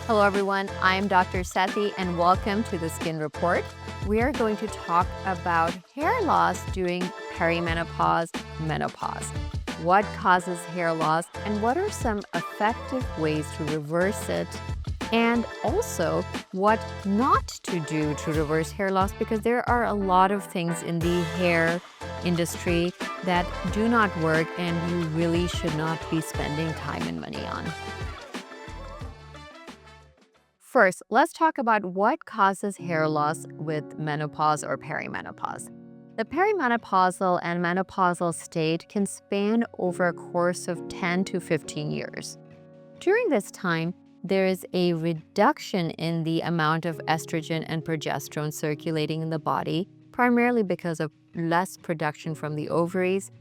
Hello everyone, I'm Dr. Sethi and welcome to the Skin Report. We are going to talk about hair loss during perimenopause, menopause. What causes hair loss and what are some effective ways to reverse it? And also what not to do to reverse hair loss, because there are a lot of things in the hair industry that do not work and you really should not be spending time and money on. First, let's talk about what causes hair loss with menopause or perimenopause. The perimenopausal and menopausal state can span over a course of 10 to 15 years. During this time, there is a reduction in the amount of estrogen and progesterone circulating in the body, primarily because of less production from the ovaries.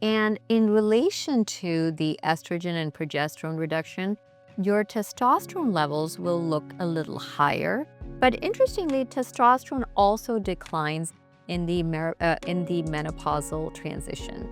And in relation to the estrogen and progesterone reduction, your testosterone levels will look a little higher. But interestingly, testosterone also declines in the menopausal transition.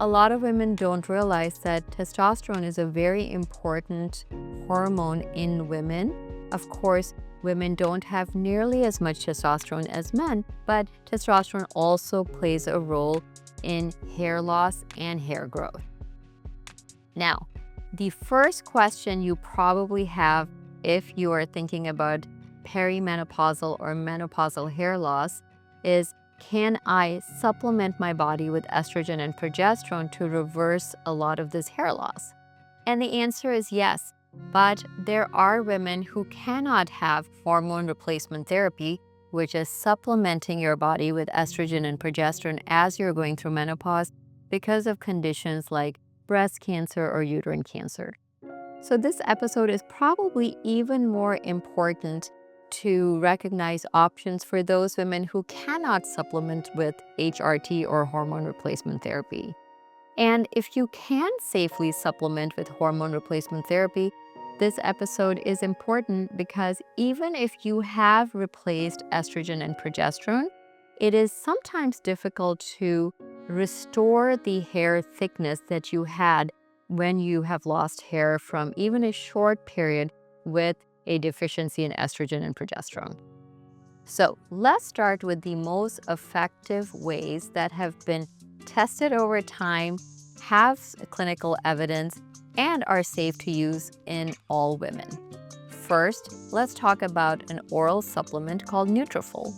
A lot of women don't realize that testosterone is a very important hormone in women. Of course, women don't have nearly as much testosterone as men, but testosterone also plays a role in hair loss and hair growth. Now, the first question you probably have if you are thinking about perimenopausal or menopausal hair loss is, can I supplement my body with estrogen and progesterone to reverse a lot of this hair loss? And the answer is yes, but there are women who cannot have hormone replacement therapy, which is supplementing your body with estrogen and progesterone as you're going through menopause because of conditions like breast cancer or uterine cancer. So this episode is probably even more important to recognize options for those women who cannot supplement with HRT or hormone replacement therapy. And if you can safely supplement with hormone replacement therapy, this episode is important because even if you have replaced estrogen and progesterone, it is sometimes difficult to restore the hair thickness that you had when you have lost hair from even a short period with a deficiency in estrogen and progesterone. So let's start with the most effective ways that have been tested over time, have clinical evidence, and are safe to use in all women. First, let's talk about an oral supplement called Nutrafol.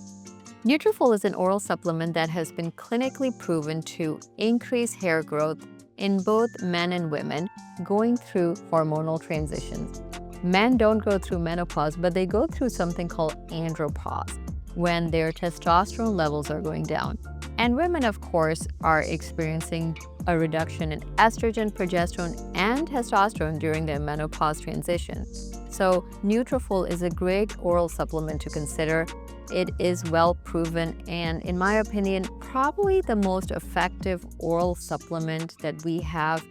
Nutrafol is an oral supplement that has been clinically proven to increase hair growth in both men and women going through hormonal transitions. Men don't go through menopause, but they go through something called andropause, when their testosterone levels are going down. And women, of course, are experiencing a reduction in estrogen, progesterone, and testosterone during their menopause transition. So Nutrafol is a great oral supplement to consider. It is well proven and, in my opinion, probably the most effective oral supplement that we have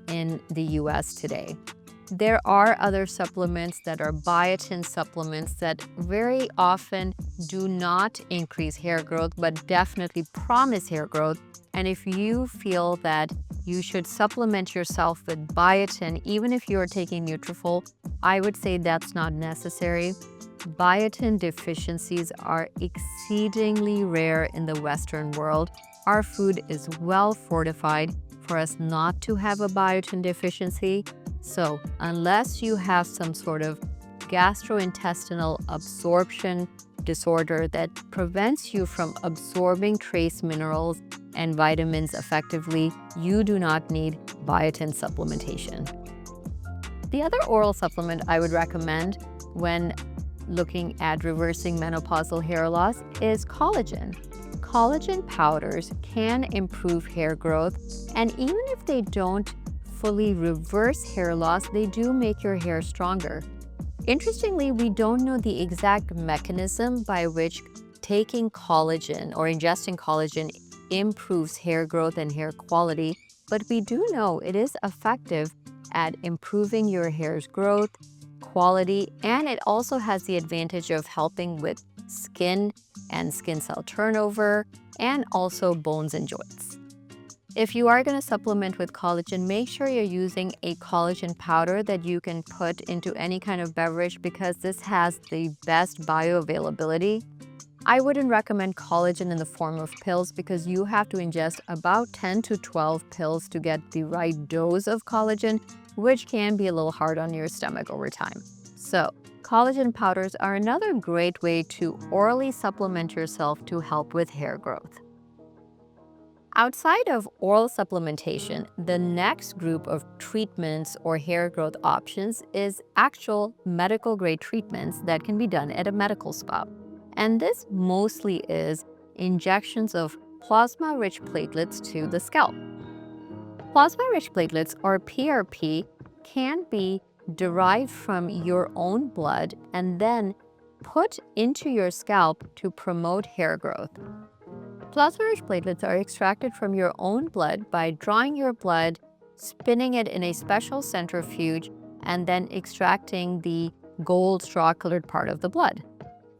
in the US today. There are other supplements that are biotin supplements that very often do not increase hair growth, but definitely promise hair growth. And if you feel that you should supplement yourself with biotin, even if you are taking Nutrafol, I would say that's not necessary. Biotin deficiencies are exceedingly rare in the Western world. Our food is well fortified for us not to have a biotin deficiency. So unless you have some sort of gastrointestinal absorption disorder that prevents you from absorbing trace minerals and vitamins effectively, you do not need biotin supplementation. The other oral supplement I would recommend when looking at reversing menopausal hair loss is collagen. Collagen powders can improve hair growth, and even if they don't fully reverse hair loss, they do make your hair stronger. Interestingly, we don't know the exact mechanism by which taking collagen or ingesting collagen improves hair growth and hair quality, but we do know it is effective at improving your hair's growth, quality, and it also has the advantage of helping with skin and skin cell turnover, and also bones and joints. If you are going to supplement with collagen, make sure you're using a collagen powder that you can put into any kind of beverage because this has the best bioavailability. I wouldn't recommend collagen in the form of pills because you have to ingest about 10 to 12 pills to get the right dose of collagen, which can be a little hard on your stomach over time. So, collagen powders are another great way to orally supplement yourself to help with hair growth. Outside of oral supplementation, the next group of treatments or hair growth options is actual medical grade treatments that can be done at a medical spa. And this mostly is injections of plasma-rich platelets to the scalp. Plasma-rich platelets, or PRP, can be derived from your own blood and then put into your scalp to promote hair growth. Plasma-rich platelets are extracted from your own blood by drawing your blood, spinning it in a special centrifuge, and then extracting the gold straw-colored part of the blood.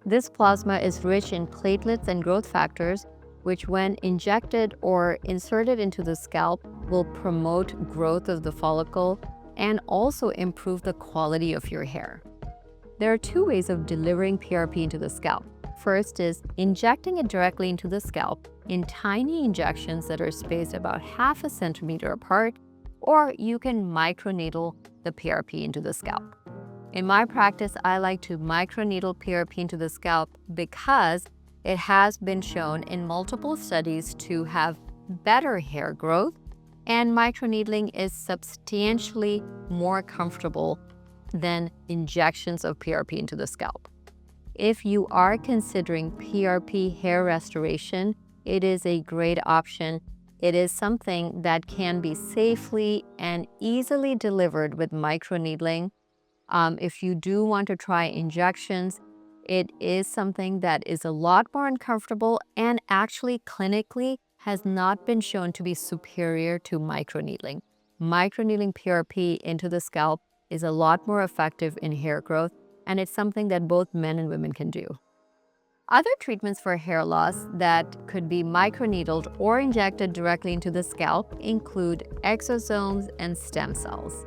This plasma is rich in platelets and growth factors, which when injected or inserted into the scalp will promote growth of the follicle and also improve the quality of your hair. There are two ways of delivering PRP into the scalp. First is injecting it directly into the scalp in tiny injections that are spaced about half a centimeter apart, or you can microneedle the PRP into the scalp. In my practice, I like to microneedle PRP into the scalp because it has been shown in multiple studies to have better hair growth, and microneedling is substantially more comfortable than injections of PRP into the scalp. If you are considering PRP hair restoration, it is a great option. It is something that can be safely and easily delivered with microneedling. If you do want to try injections, it is something that is a lot more uncomfortable and actually clinically has not been shown to be superior to microneedling. Microneedling PRP into the scalp is a lot more effective in hair growth, and it's something that both men and women can do. Other treatments for hair loss that could be microneedled or injected directly into the scalp include exosomes and stem cells.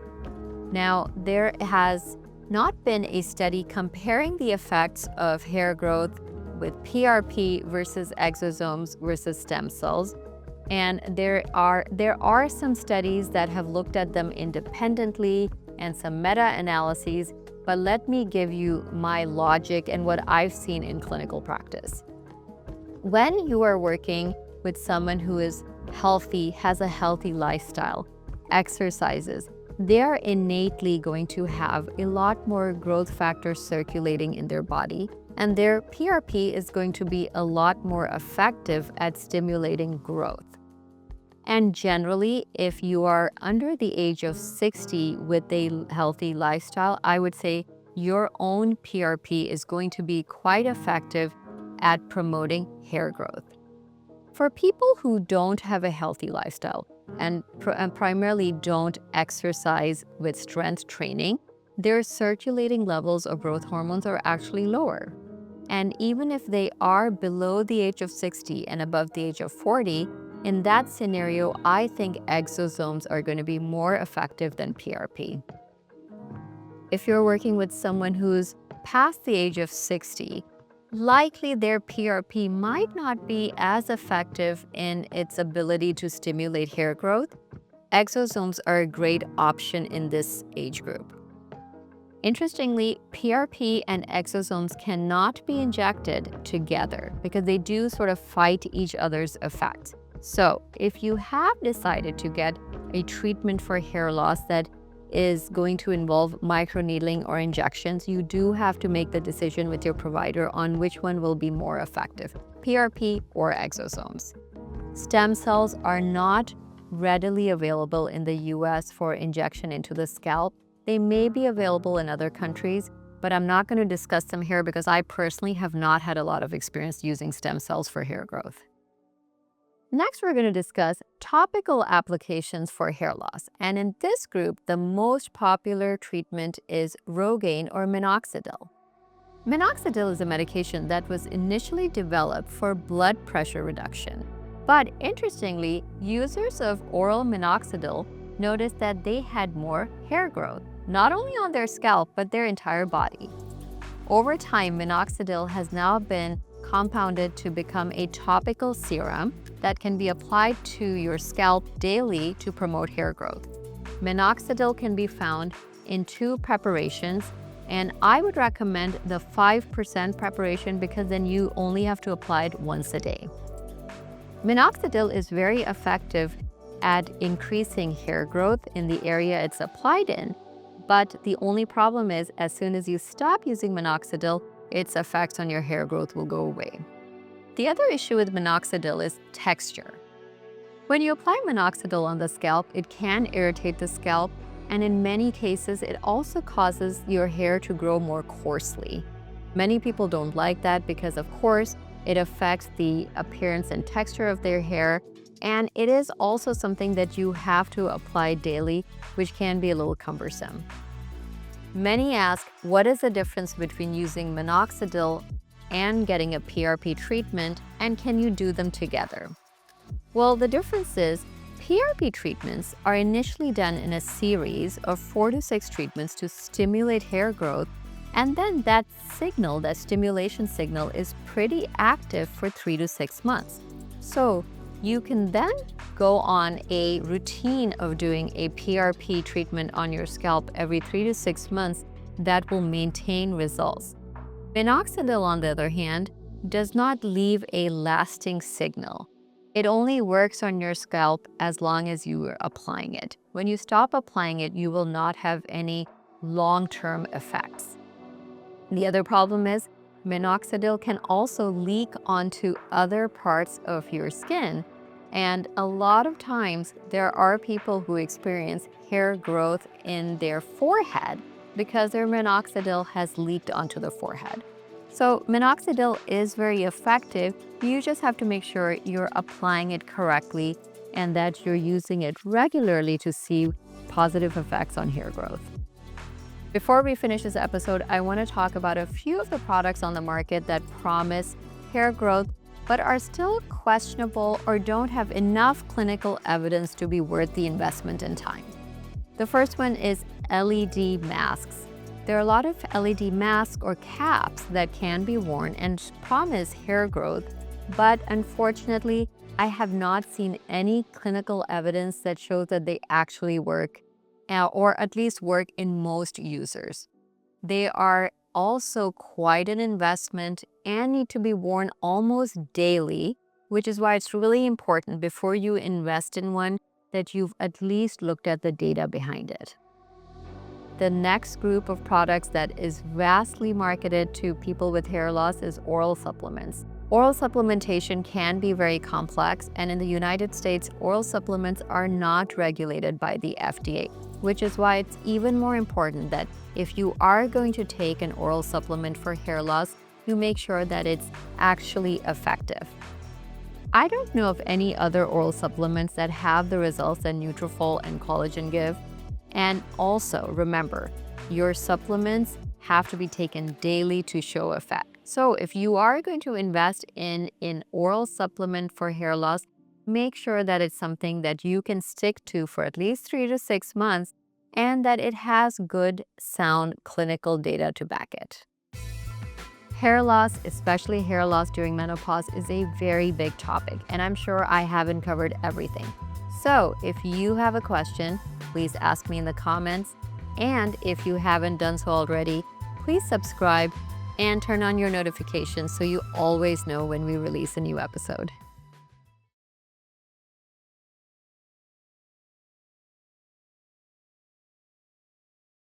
Now, there has not been a study comparing the effects of hair growth with PRP versus exosomes versus stem cells. And there are some studies that have looked at them independently and some meta-analyses, but let me give you my logic and what I've seen in clinical practice. When you are working with someone who is healthy, has a healthy lifestyle, exercises, they're innately going to have a lot more growth factors circulating in their body, and their PRP is going to be a lot more effective at stimulating growth. And generally, if you are under the age of 60 with a healthy lifestyle, I would say your own PRP is going to be quite effective at promoting hair growth. For people who don't have a healthy lifestyle and primarily don't exercise with strength training, their circulating levels of growth hormones are actually lower. And even if they are below the age of 60 and above the age of 40, in that scenario, I think exosomes are going to be more effective than PRP. If you're working with someone who's past the age of 60, likely their PRP might not be as effective in its ability to stimulate hair growth. Exosomes are a great option in this age group. Interestingly, PRP and exosomes cannot be injected together because they do sort of fight each other's effects. So if you have decided to get a treatment for hair loss that is going to involve microneedling or injections, you do have to make the decision with your provider on which one will be more effective, PRP or exosomes. Stem cells are not readily available in the US for injection into the scalp. They may be available in other countries, but I'm not going to discuss them here because I personally have not had a lot of experience using stem cells for hair growth. Next, we're going to discuss topical applications for hair loss. And in this group, the most popular treatment is Rogaine or Minoxidil. Minoxidil is a medication that was initially developed for blood pressure reduction. But interestingly, users of oral minoxidil noticed that they had more hair growth, not only on their scalp, but their entire body. Over time, minoxidil has now been compounded to become a topical serum that can be applied to your scalp daily to promote hair growth. Minoxidil can be found in 2 preparations, and I would recommend the 5% preparation because then you only have to apply it once a day. Minoxidil is very effective at increasing hair growth in the area it's applied in, but the only problem is as soon as you stop using minoxidil, its effects on your hair growth will go away. The other issue with minoxidil is texture. When you apply minoxidil on the scalp, it can irritate the scalp, and in many cases, it also causes your hair to grow more coarsely. Many people don't like that because, of course, it affects the appearance and texture of their hair, and it is also something that you have to apply daily, which can be a little cumbersome. Many ask, what is the difference between using minoxidil and getting a PRP treatment, and can you do them together? Well, the difference is PRP treatments are initially done in a series of 4 to 6 treatments to stimulate hair growth, and then that signal, that stimulation signal, is pretty active for 3 to 6 months. So you can then go on a routine of doing a PRP treatment on your scalp every 3 to 6 months that will maintain results. Minoxidil, on the other hand, does not leave a lasting signal. It only works on your scalp as long as you are applying it. When you stop applying it, you will not have any long-term effects. The other problem is minoxidil can also leak onto other parts of your skin. And a lot of times there are people who experience hair growth in their forehead because their minoxidil has leaked onto the forehead. So minoxidil is very effective. You just have to make sure you're applying it correctly and that you're using it regularly to see positive effects on hair growth. Before we finish this episode, I want to talk about a few of the products on the market that promise hair growth but are still questionable or don't have enough clinical evidence to be worth the investment and time. The first one is LED masks. There are a lot of LED masks or caps that can be worn and promise hair growth, but unfortunately, I have not seen any clinical evidence that shows that they actually work, or at least work in most users. They are also quite an investment and need to be worn almost daily, which is why it's really important before you invest in one that you've at least looked at the data behind it. The next group of products that is vastly marketed to people with hair loss is oral supplements. Oral supplementation can be very complex, and in the United States, oral supplements are not regulated by the FDA, which is why it's even more important that if you are going to take an oral supplement for hair loss, you make sure that it's actually effective. I don't know of any other oral supplements that have the results that Nutrafol and Collagen give. And also remember, your supplements have to be taken daily to show effect. So if you are going to invest in an oral supplement for hair loss, make sure that it's something that you can stick to for at least 3 to 6 months and that it has good, sound clinical data to back it. Hair loss, especially hair loss during menopause, is a very big topic, and I'm sure I haven't covered everything. So if you have a question, please ask me in the comments. And if you haven't done so already, please subscribe and turn on your notifications so you always know when we release a new episode.